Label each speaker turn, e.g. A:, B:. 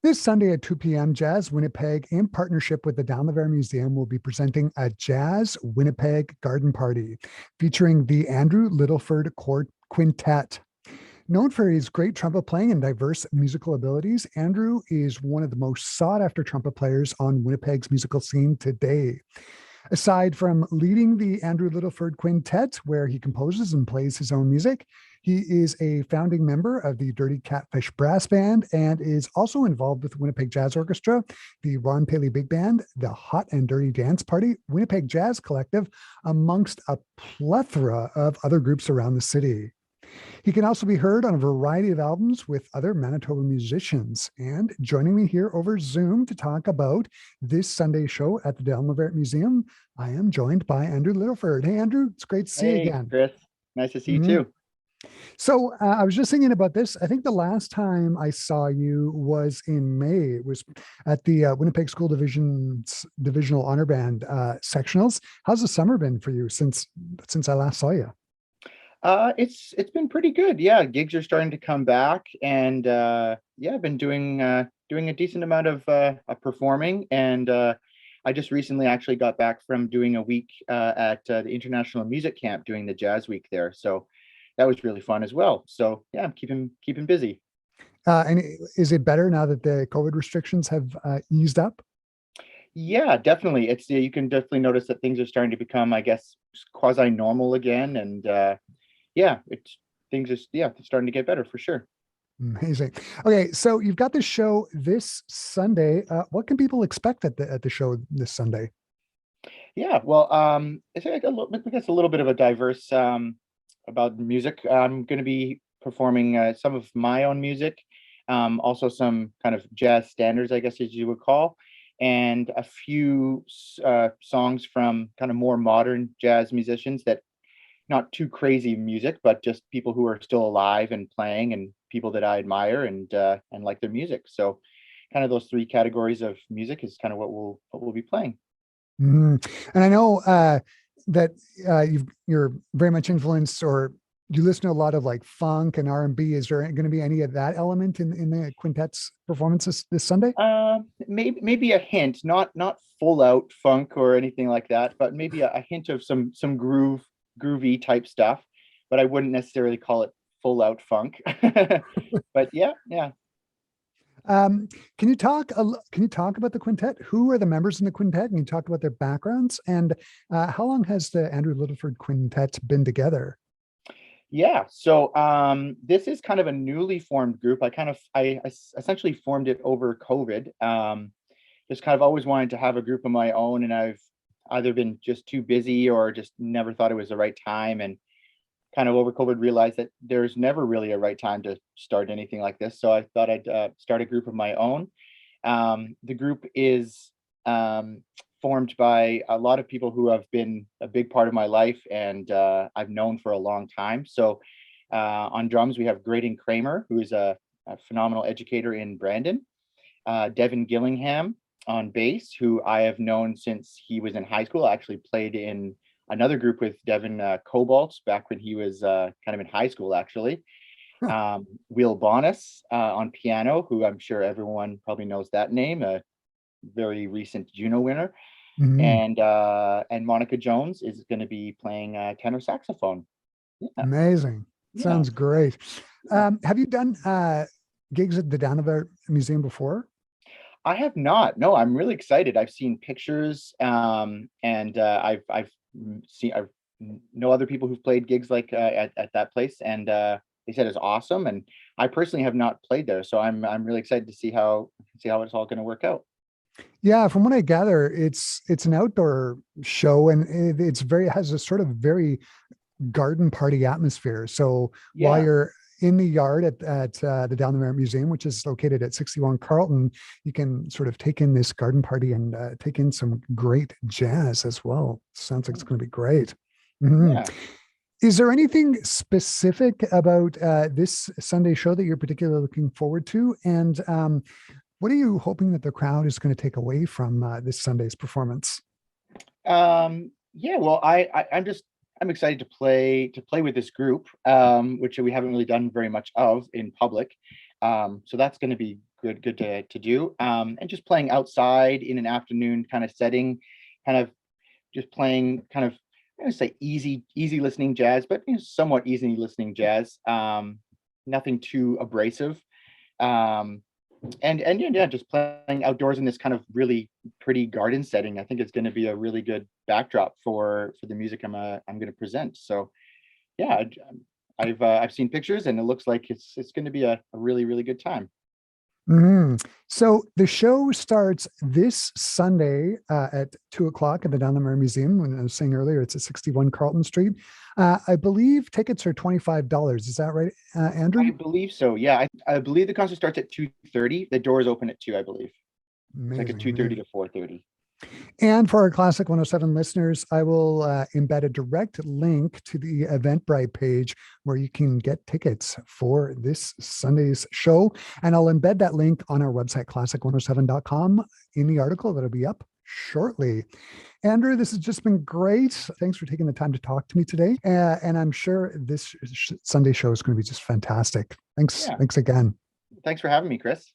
A: This Sunday at 2 p.m., Jazz Winnipeg, in partnership with the Dalnavert Museum, will be presenting a Jazz Winnipeg Garden Party featuring the Andrew Littleford Quintet. Known for his great trumpet playing and diverse musical abilities, Andrew is one of the most sought after trumpet players on Winnipeg's musical scene today. Aside from leading the Andrew Littleford Quintet, where he composes and plays his own music, he is a founding member of the Dirty Catfish Brass Band and is also involved with Winnipeg Jazz Orchestra, the Ron Paley Big Band, the Hot and Dirty Dance Party, Winnipeg Jazz Collective, amongst a plethora of other groups around the city. He can also be heard on a variety of albums with other Manitoba musicians. And joining me here over Zoom to talk about this Sunday show at the Dalnavert Museum, I am joined by Andrew Littleford. Hey, Andrew, it's great to see you
B: Hey,
A: again.
B: Chris. Nice to see you
A: Mhm.
B: too.
A: So I was just thinking about this. I think the last time I saw you was in May. It was at the Winnipeg School Division's Divisional Honor Band sectionals. How's the summer been for you since I last saw you?
B: It's been pretty good. Yeah, gigs are starting to come back, and yeah, I've been doing a decent amount of performing, and I just recently actually got back from doing a week at the International Music Camp, doing the Jazz Week there. So that was really fun as well. So yeah, I'm keeping busy.
A: And is it better now that the COVID restrictions have eased up?
B: Yeah, definitely. It's You can definitely notice that things are starting to become, I guess, quasi normal again, and yeah, it's things are yeah, it's starting to get better for sure.
A: Amazing. Okay, so you've got this show this Sunday. What can people expect at the show this Sunday?
B: Yeah, well, it's like I guess a little bit of a diverse about music. I'm going to be performing some of my own music, also some kind of jazz standards, I guess as you would call, and a few songs from kind of more modern jazz musicians that not too crazy music, but just people who are still alive and playing, and people that I admire and like their music. So, kind of those three categories of music is kind of what we'll be playing.
A: Mhm. And I know that you're very much influenced, or you listen to a lot of like funk and R&B. Is there going to be any of that element in the quintet's performances this Sunday?
B: Maybe a hint, not full out funk or anything like that, but maybe a hint of some groovy type stuff. But I wouldn't necessarily call it full out funk. But yeah, yeah.
A: Um, can you talk about the quintet? Who are the members in the quintet? Can you talk about their backgrounds? And how long has the Andrew Littleford Quintet been together?
B: Yeah, so this is kind of a newly formed group. I essentially formed it over COVID. Just kind of always wanted to have a group of my own, and I've either been just too busy or just never thought it was the right time. And kind of over COVID realized that there's never really a right time to start anything like this. So I thought I'd start a group of my own. The group is formed by a lot of people who have been a big part of my life and I've known for a long time. So on drums, we have Graydon Kramer, who is a phenomenal educator in Brandon. Devin Gillingham on bass, who I have known since he was in high school. I actually played in another group with Devin Cobalts back when he was kind of in high school, actually.
A: Huh.
B: Will Bonus on piano, who I'm sure everyone probably knows that name, a very recent Juno winner.
A: Mhm.
B: And Monica Jones is going to be playing tenor saxophone. Yeah,
A: Amazing.
B: yeah,
A: Sounds great.
B: yeah.
A: Have you done gigs at the Dalnavert Museum before?
B: I have not. No, I'm really excited. I've seen pictures, and I've know other people who've played gigs like at that place, and they said it's awesome. And I personally have not played there, so I'm really excited to see how it's all going to work out.
A: Yeah, from what I gather, it's an outdoor show, and it's very has a sort of very garden party atmosphere. So while
B: Yeah.
A: you're in the yard at the Dalnavert Museum, which is located at 61 Carlton, you can sort of take in this garden party and take in some great jazz as well. Sounds like it's going to be great. Mhm.
B: Yeah.
A: Is there anything specific about this Sunday show that you're particularly looking forward to? And what are you hoping that the crowd is going to take away from this Sunday's performance?
B: Yeah, well, I'm excited to play with this group, which we haven't really done very much of in public. So that's going to be good to do. And just playing outside in an afternoon kind of setting, kind of just playing kind of, I'm going to say easy listening jazz, but somewhat easy listening jazz. Nothing too abrasive. Um, and yeah, just playing outdoors in this kind of really pretty garden setting. I think it's going to be a really good backdrop for the music I'm going to present. So yeah, I've seen pictures and it looks like it's going to be a really good time.
A: Mhm. So the show starts this Sunday at 2 o'clock at the Dalnavert Museum. When I was saying earlier, it's at 61 Carlton Street. I believe tickets are $25. Is that right, Andrew?
B: I believe so. Yeah, I believe the concert starts at 2:30. The doors open at 2, I believe. It's like a
A: Amazing,
B: 2:30
A: amazing.
B: to 4:30.
A: And for our Classic 107 listeners, I will embed a direct link to the Eventbrite page where you can get tickets for this Sunday's show. And I'll embed that link on our website, classic107.com, in the article that'll be up shortly. Andrew, this has just been great. Thanks for taking the time to talk to me today. And I'm sure this Sunday show is going to be just fantastic. Thanks.
B: Yeah.
A: Thanks again.
B: Thanks for having me, Chris.